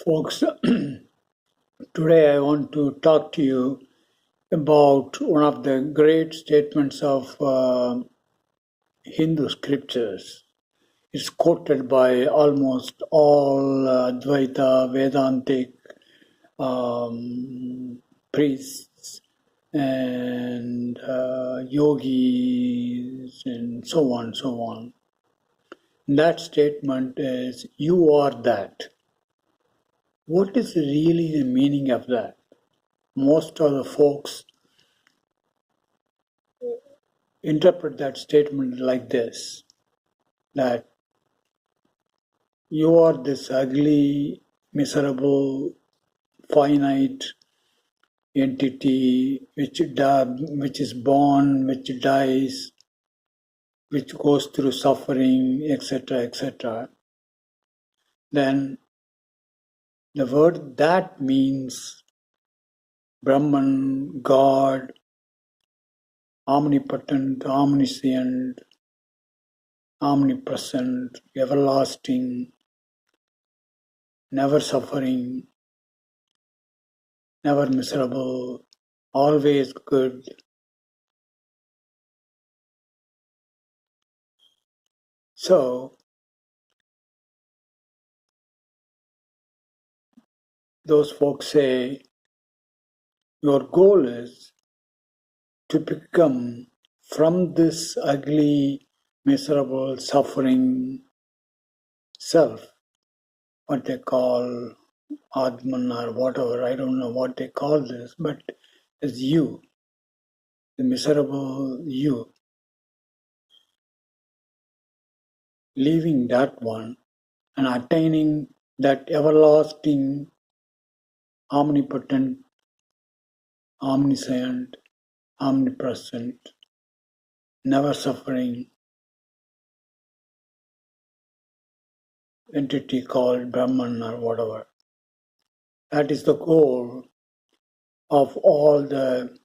Folks, today I want to talk to you about one of the great statements of Hindu scriptures. It's quoted by almost all Advaita, Vedantic priests and yogis and so on, so on. And that statement is, you are that. What is really the meaning of that? Most of the folks interpret that statement like this, that you are this ugly, miserable, finite entity which is born, which dies, which goes through suffering, etc., etc. Then the word that means Brahman, God, omnipotent, omniscient, omnipresent, everlasting, never suffering, never miserable, always good. So, those folks say your goal is to become from this ugly, miserable, suffering self, what they call Atman or whatever, I don't know what they call this, but it's you, the miserable you, leaving that one and attaining that everlasting, omnipotent, omniscient, omnipresent, never suffering entity called Brahman or whatever. That is the goal of all the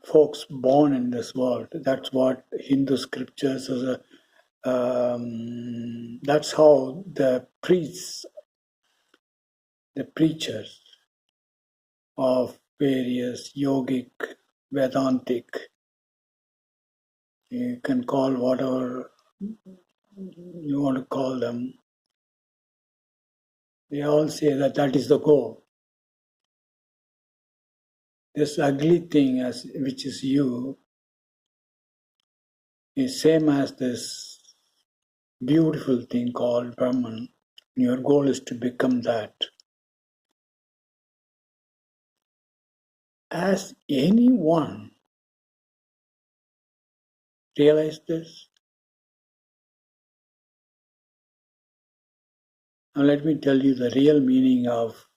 folks born in this world. That's what Hindu scriptures is. That's how the priests, the preachers of various yogic, Vedantic, you can call whatever you want to call them, they all say that that is the goal. This ugly thing, which is you, is same as this beautiful thing called Brahman. Your goal is to become that. Has anyone realized this? Now let me tell you the real meaning of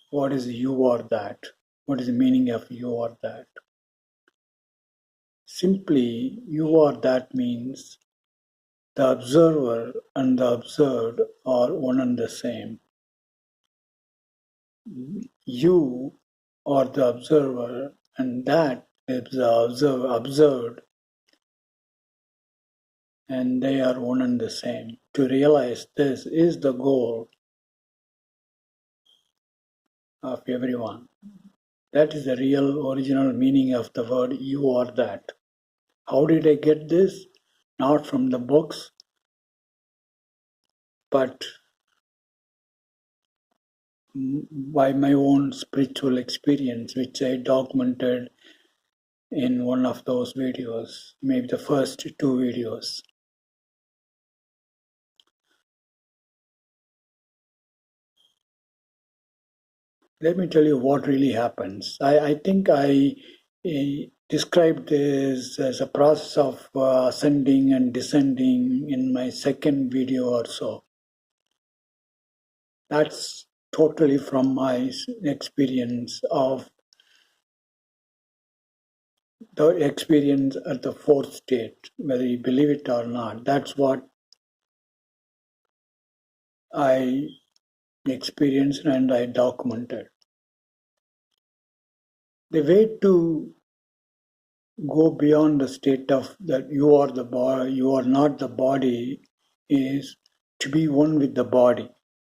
what is you or that. What is the meaning of you or that? Simply, you or that means the observer and the observed are one and the same. You are the observer and that is the observed, and they are one and the same. To realize this is the goal of everyone. That is the real original meaning of the word you are that. How did I get this? Not from the books, but by my own spiritual experience, which I documented in one of those videos, maybe the first two videos. Let me tell you what really happens. I think I described this as a process of ascending and descending in my second video or so. That's totally from my experience of the experience at the fourth state, whether you believe it or not. That's what I experienced and I documented. The way to go beyond the state of that you are the body, you are not the body, is to be one with the body.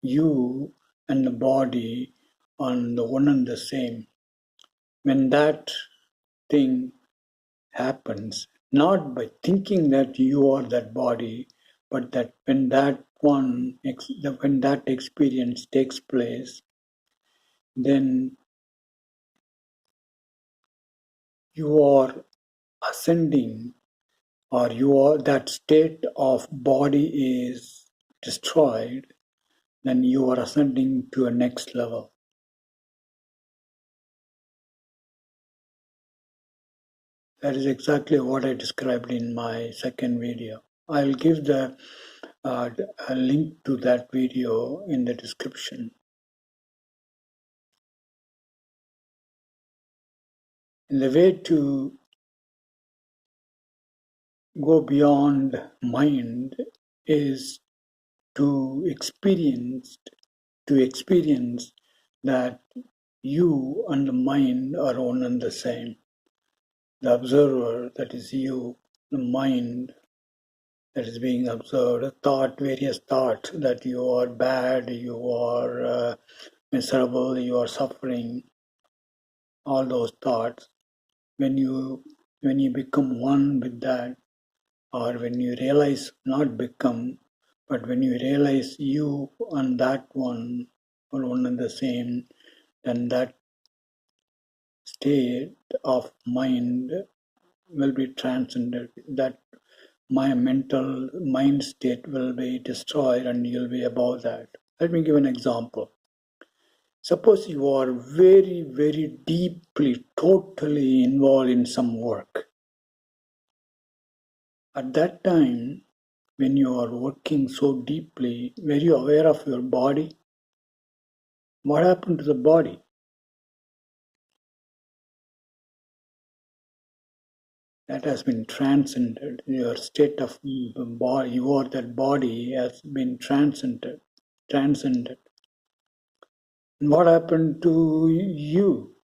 You and the body are the one and the same. When that thing happens, not by thinking that you are that body, but that when when that experience takes place, then you are ascending, or you are that state of body is destroyed, then you are ascending to a next level. That is exactly what I described in my second video. I'll give a link to that video in the description. And the way to go beyond mind is to experience that you and the mind are one and the same. The observer, that is you, the mind that is being observed, various thoughts that you are bad, you are miserable, you are suffering, all those thoughts. When you become one with that, or when you realize, not become, but when you realize you and that one are one and the same, then that state of mind will be transcended. That my mental mind state will be destroyed and you'll be above that. Let me give an example. Suppose you are very, very deeply, totally involved in some work. At that time, when you are working so deeply, were you aware of your body? What happened to the body? That has been transcended. Your state of body, you are that body has been transcended. Transcended. And what happened to you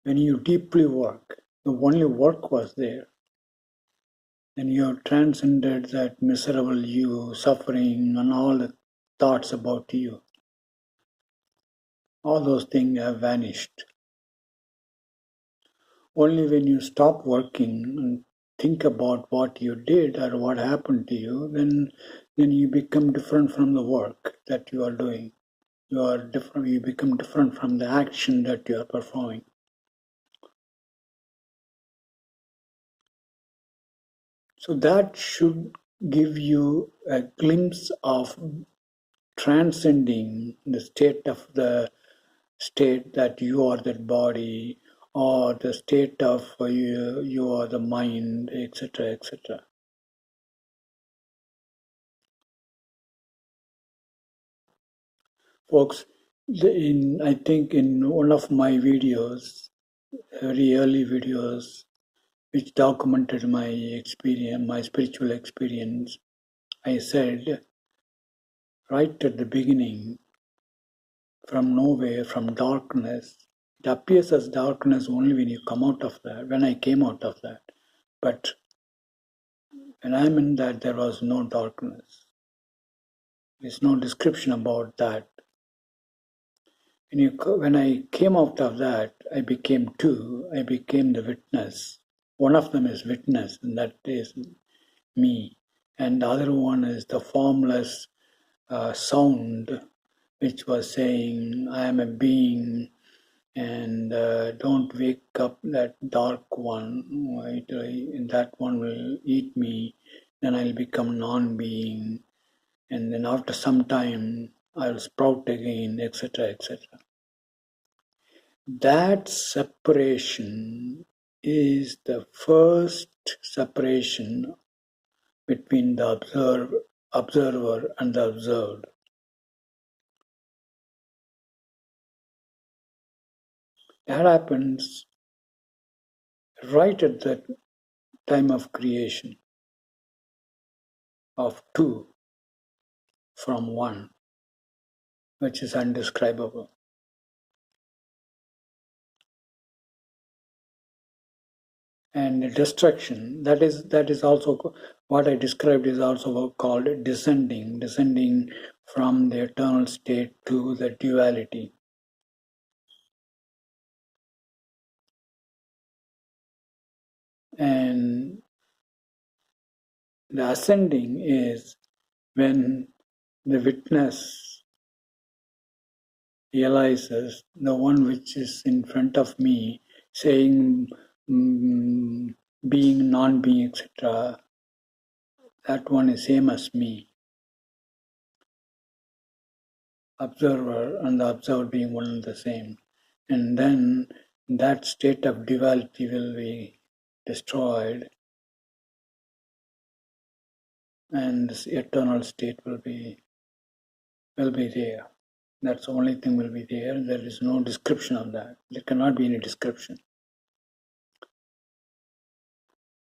when you deeply work? The only work was there. And you have transcended that miserable you, suffering, and all the thoughts about you. All those things have vanished. Only when you stop working and think about what you did or what happened to you, then you become different from the work that you are doing. You are different. You become different from the action that you are performing. So that should give you a glimpse of transcending the state that you are that body, or the state of you are the mind, etc., etc. Folks, I think in one of my videos, very early videos, which documented my experience, my spiritual experience, I said right at the beginning, from nowhere, from darkness, it appears as darkness only when you come out of that, when I came out of that. But when I'm in that, there was no darkness. There's no description about that. When I came out of that, I became two. I became the witness. One of them is witness, and that is me. And the other one is the formless sound, which was saying, I am a being, and don't wake up that dark one. That one will eat me, then I'll become non-being, and then after some time I'll sprout again, etc., etc. That separation is the first separation between the observer and the observed. That happens right at the time of creation of two from one, which is undescribable. and destruction. That is also what I described is also called descending from the eternal state to the duality. And the ascending is when the witness realizes the one which is in front of me saying mm, being, non-being, etc. That one is same as me, observer and the observed being one and the same. And then that state of duality will be destroyed and this eternal state will be there. That's the only thing will be there. There is no description of that. There cannot be any description.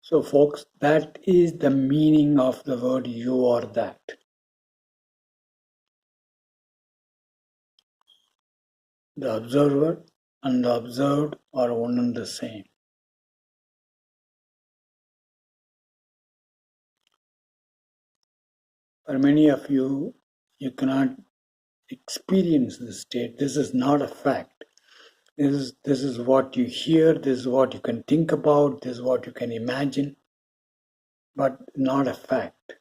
So folks, that is the meaning of the word you are that. The observer and the observed are one and the same. For many of you, you cannot experience this state. This is not a fact. This is what you hear, this is what you can think about, this is what you can imagine, but not a fact.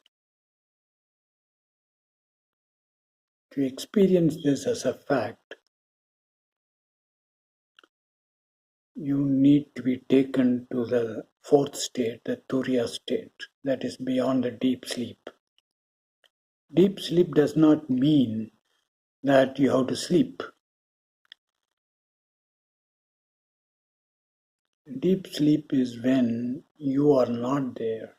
To experience this as a fact, you need to be taken to the fourth state, the Turiya state, that is beyond the deep sleep. Deep sleep does not mean that you have to sleep. Deep sleep is when you are not there.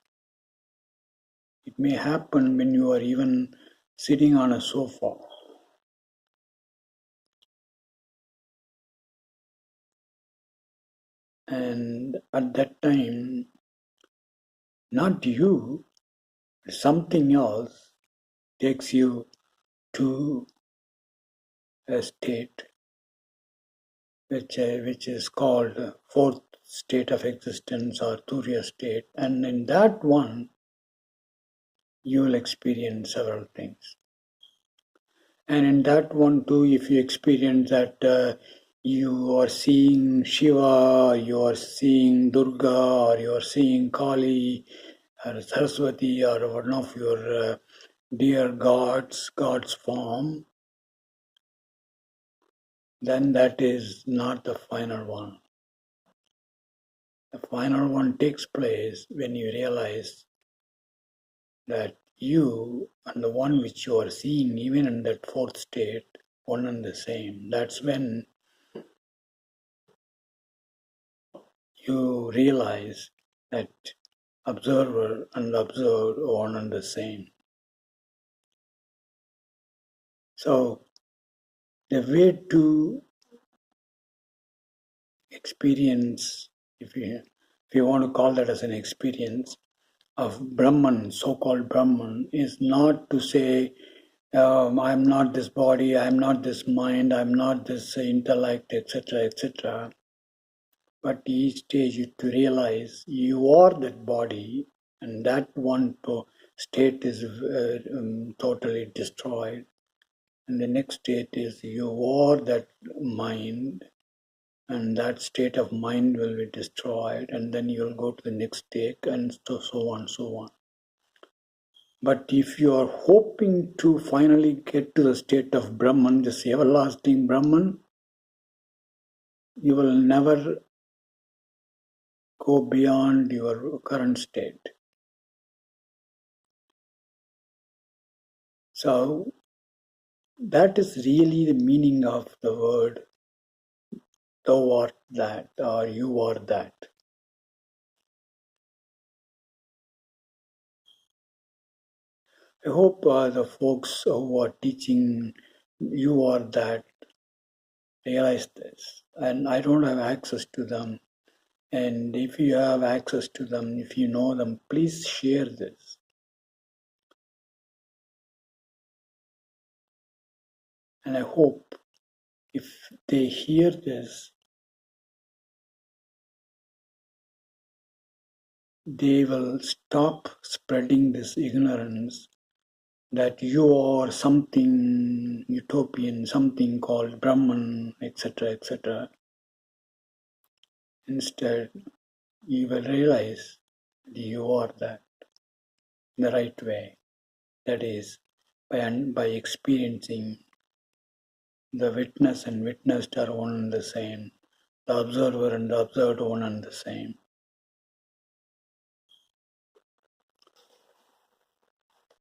It may happen when you are even sitting on a sofa. And at that time, not you, something else takes you to a state which is called fourth state of existence or Turiya state. And in that one, you will experience several things. And in that one too, if you experience that you are seeing Shiva, or you are seeing Durga, or you are seeing Kali, or Saraswati, or one of your dear God's form, then that is not the final one. The final one takes place when you realize that you and the one which you are seeing, even in that fourth state, one and the same. That's when you realize that observer and observed are one and the same. So the way to experience, if you want to call that as an experience of Brahman, so-called Brahman, is not to say I'm not this body, I'm not this mind, I'm not this intellect, etc., etc. But each stage you to realize you are that body, and that one state is totally destroyed. And the next state is you are that mind, and that state of mind will be destroyed, and then you'll go to the next state, and so on, so on. But if you are hoping to finally get to the state of Brahman, this everlasting Brahman, you will never go beyond your current state. So that is really the meaning of the word thou art that, or you are that. I hope the folks who are teaching you are that realize this. And I don't have access to them. And if you have access to them, if you know them, please share this. And I hope if they hear this, they will stop spreading this ignorance that you are something utopian, something called Brahman, etc., etc. Instead, you will realize that you are that in the right way. That is, by experiencing the witness and witnessed are one and the same, the observer and the observed one and the same.